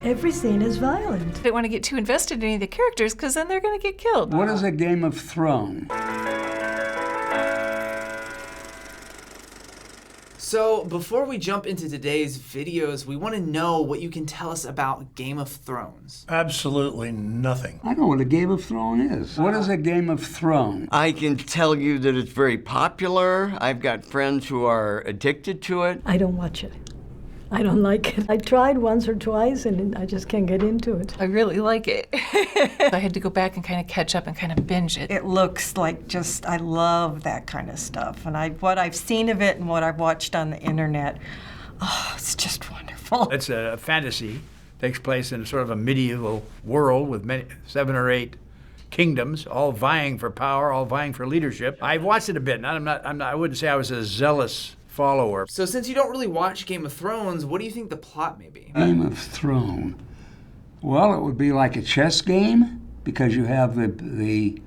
Every scene is violent. I don't want to get too invested in any of the characters because then they're going to get killed. What is a Game of Thrones? So before we jump into today's videos, we want to know what you can tell us about Game of Thrones. Absolutely nothing. I know what a Game of Thrones is. What is a Game of Thrones? I can tell you that it's very popular. I've got friends who are addicted to it. I don't watch it. I don't like it. I tried once or twice and I just can't get into it. I really like it. I had to go back and kind of catch up and kind of binge it. It looks like I love that kind of stuff. And what I've seen of it and what I've watched on the internet, oh, it's just wonderful. It's a fantasy. Takes place in sort of a medieval world with 7 or 8 kingdoms, all vying for power, all vying for leadership. I've watched it a bit. I wouldn't say I was a zealous follower. So since you don't really watch Game of Thrones, what do you think the plot may be? Game of Thrones. Well, it would be like a chess game because you have the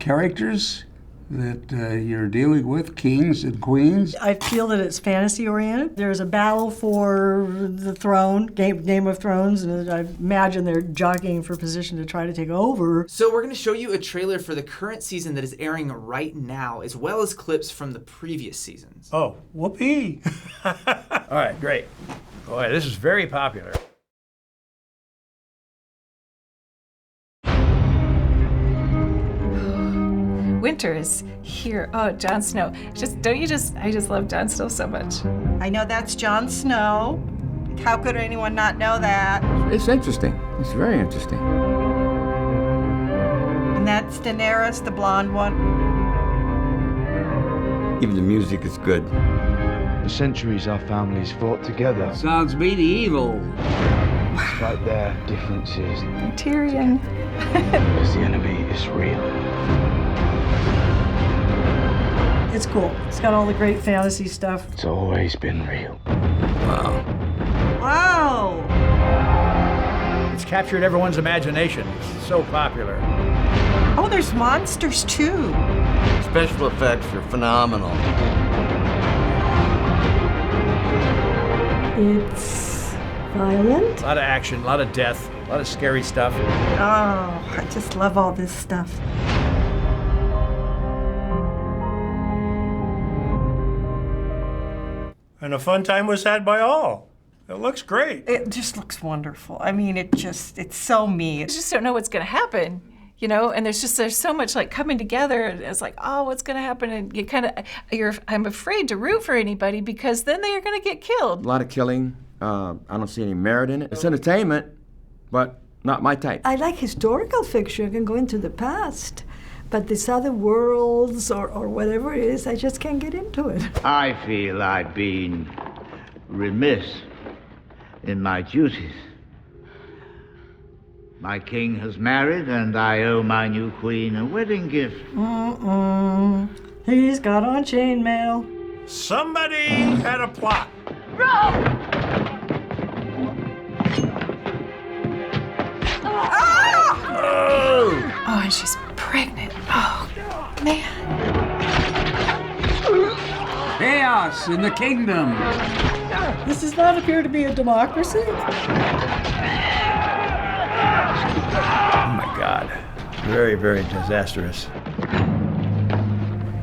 characters that you're dealing with, kings and queens. I feel that it's fantasy-oriented. There's a battle for the throne, Game of Thrones, and I imagine they're jockeying for position to try to take over. So we're going to show you a trailer for the current season that is airing right now, as well as clips from the previous seasons. Oh, whoopee. All right, great. Boy, this is very popular. Winter is here. Oh, Jon Snow. I just love Jon Snow so much. I know that's Jon Snow. How could anyone not know that? It's interesting. It's very interesting. And that's Daenerys, the blonde one. Even the music is good. For centuries, our families fought together. Sounds medieval. Despite their differences, Tyrion. because the enemy is real. It's cool. It's got all the great fantasy stuff. It's always been real. Wow. Wow! It's captured everyone's imagination. It's so popular. Oh, there's monsters too. Special effects are phenomenal. It's violent. A lot of action, a lot of death, a lot of scary stuff. Oh, I just love all this stuff. And a fun time was had by all. It looks great. It just looks wonderful. I mean, it's so me. I just don't know what's going to happen, and there's so much like coming together. And it's like, oh, what's going to happen? And you I'm afraid to root for anybody because then they are going to get killed. A lot of killing. I don't see any merit in it. It's entertainment, but not my type. I like historical fiction. I can go into the past. But these other worlds or whatever it is, I just can't get into it. I feel I've been remiss in my duties. My king has married, and I owe my new queen a wedding gift. He's got on chainmail. Somebody had a plot. Oh, and she's pregnant. Oh, man. Chaos in the kingdom. This does not appear to be a democracy. Oh my God. Very, very disastrous.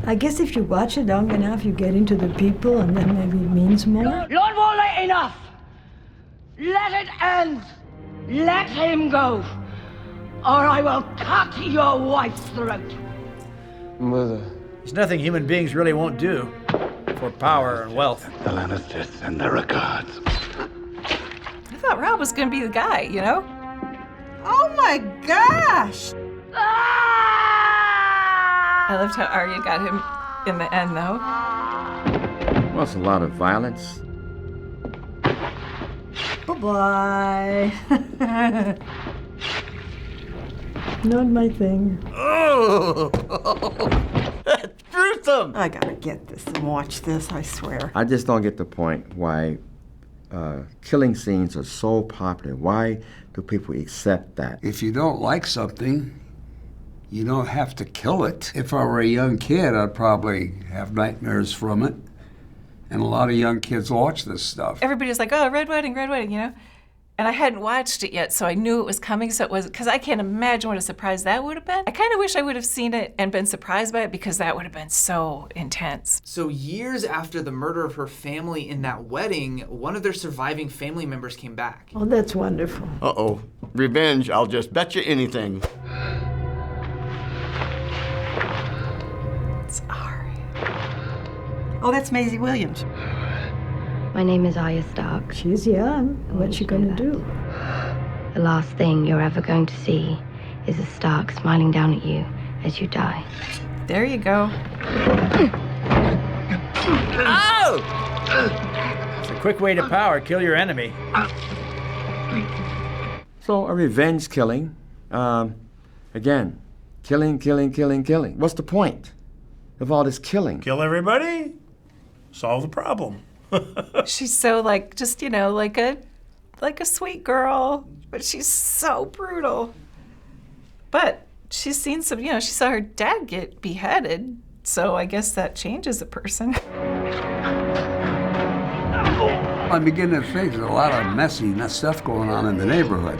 I guess if you watch it long enough, you get into the people and then maybe it means more. Lord Warley, enough! Let it end! Let him go! Or I will cut your wife's throat. Mother. There's nothing human beings really won't do for power and wealth. The Lannisters send their regards. I thought Rob was going to be the guy, Oh my gosh! I loved how Arya got him in the end, though. Well, it's a lot of violence. Bye-bye. Not my thing. Oh! That's gruesome! I gotta get this and watch this, I swear. I just don't get the point why killing scenes are so popular. Why do people accept that? If you don't like something, you don't have to kill it. If I were a young kid, I'd probably have nightmares from it. And a lot of young kids watch this stuff. Everybody's like, oh, red wedding, And I hadn't watched it yet, so I knew it was coming, so it was, because I can't imagine what a surprise that would have been. I kind of wish I would have seen it and been surprised by it, because that would have been so intense. So years after the murder of her family in that wedding, one of their surviving family members came back. Oh, that's wonderful. Uh-oh. Revenge, I'll just bet you anything. It's Arya. Oh, that's Maisie Williams. My name is Arya Stark. She's young. What's she gonna do? The last thing you're ever going to see is a Stark smiling down at you as you die. There you go. Oh! It's a quick way to power. Kill your enemy. So a revenge killing, again, killing. What's the point of all this killing? Kill everybody, solve the problem. She's so like, just, you know, like a sweet girl, but she's so brutal. But she's seen some, you know, she saw her dad get beheaded, so I guess that changes a person. I'm beginning to think there's a lot of messy stuff going on in the neighborhood.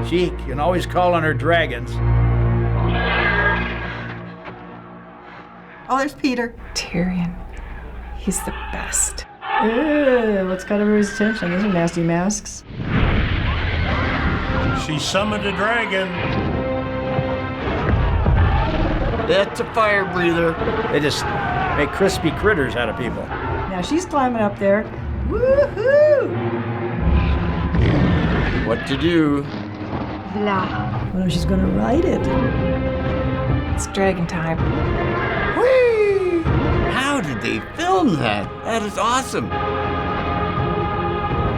She can always call on her dragons. Oh, there's Peter. Tyrion. He's the best. Ew, what's got everybody's attention? Those are nasty masks. She summoned a dragon. That's a fire breather. They just make crispy critters out of people. Now she's climbing up there. Woohoo! What to do? Vla. Well, she's gonna ride it. It's dragon time. Whee! How did they film that? That is awesome.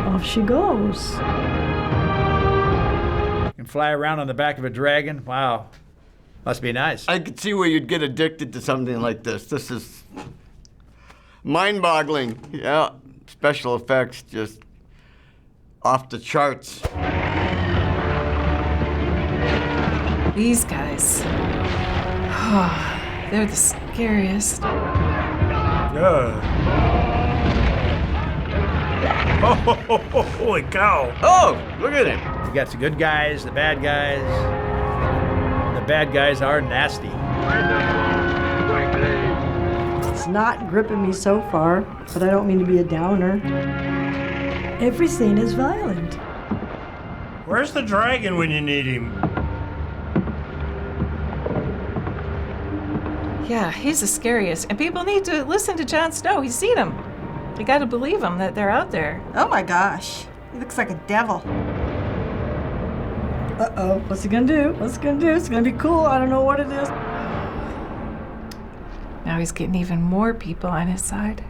Off she goes. You can fly around on the back of a dragon. Wow. Must be nice. I could see where you'd get addicted to something like this. This is mind-boggling. Yeah, special effects just off the charts. These guys. They're the scariest. Holy cow. Oh, look at him. You got the good guys, the bad guys. The bad guys are nasty. It's not gripping me so far, but I don't mean to be a downer. Every scene is violent. Where's the dragon when you need him? Yeah, he's the scariest. And people need to listen to Jon Snow. He's seen them. You gotta believe them that they're out there. Oh my gosh. He looks like a devil. Uh-oh. What's he gonna do? What's he gonna do? It's gonna be cool. I don't know what it is. Now he's getting even more people on his side.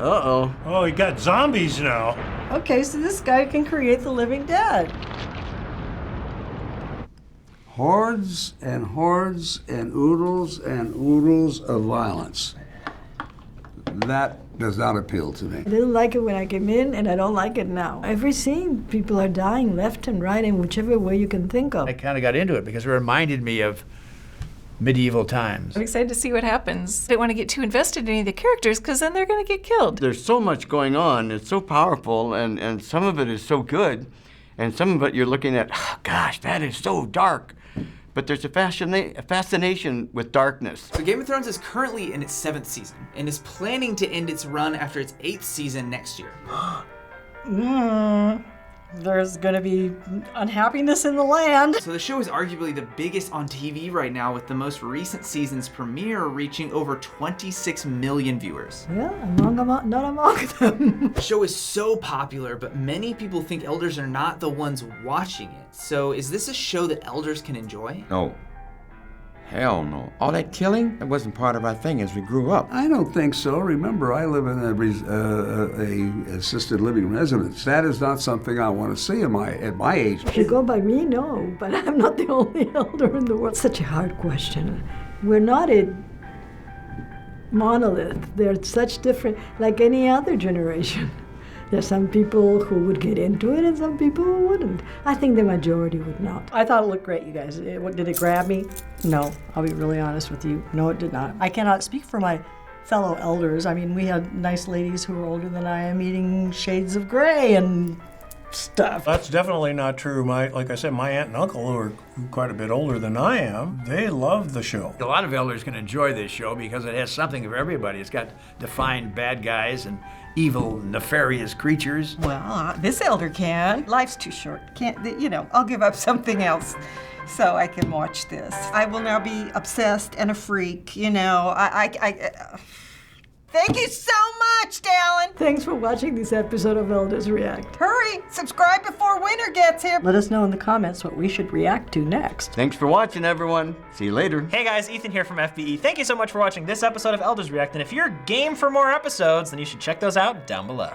Uh-oh. Oh, he got zombies now. Okay, so this guy can create the living dead. Hordes and hordes and oodles of violence. That does not appeal to me. I didn't like it when I came in, and I don't like it now. Every scene, people are dying left and right in whichever way you can think of. I kind of got into it because it reminded me of medieval times. I'm excited to see what happens. I don't want to get too invested in any of the characters, because then they're going to get killed. There's so much going on. It's so powerful, and some of it is so good, and some of it you're looking at, oh, gosh, that is so dark. But there's a fascination with darkness. So Game of Thrones is currently in its 7th season and is planning to end its run after its 8th season next year. There's gonna be unhappiness in the land. So the show is arguably the biggest on TV right now, with the most recent season's premiere reaching over 26 million viewers. Yeah, not among them. The show is so popular, but many people think elders are not the ones watching it. So is this a show that elders can enjoy? No. Hell no. All that killing, that wasn't part of our thing as we grew up. I don't think so. Remember, I live in a assisted living residence. That is not something I want to see at my age. If you go by me, no, but I'm not the only elder in the world. Such a hard question. We're not a monolith. They're such different, like any other generation. There's some people who would get into it and some people who wouldn't. I think the majority would not. I thought it looked great, you guys. Did it grab me? No, I'll be really honest with you. No, it did not. I cannot speak for my fellow elders. I mean, we had nice ladies who were older than I am eating shades of gray and stuff. That's definitely not true. Like I said, my aunt and uncle, who are quite a bit older than I am, they love the show. A lot of elders can enjoy this show because it has something for everybody. It's got defined bad guys and evil, nefarious creatures. Well, this elder can. Life's too short. Can't, I'll give up something else so I can watch this. I will now be obsessed and a freak, Thank you so much, Dallen. Thanks for watching this episode of Elders React. Hurry, subscribe before winter gets here. Let us know in the comments what we should react to next. Thanks for watching, everyone. See you later. Hey guys, Ethan here from FBE. Thank you so much for watching this episode of Elders React, and if you're game for more episodes, then you should check those out down below.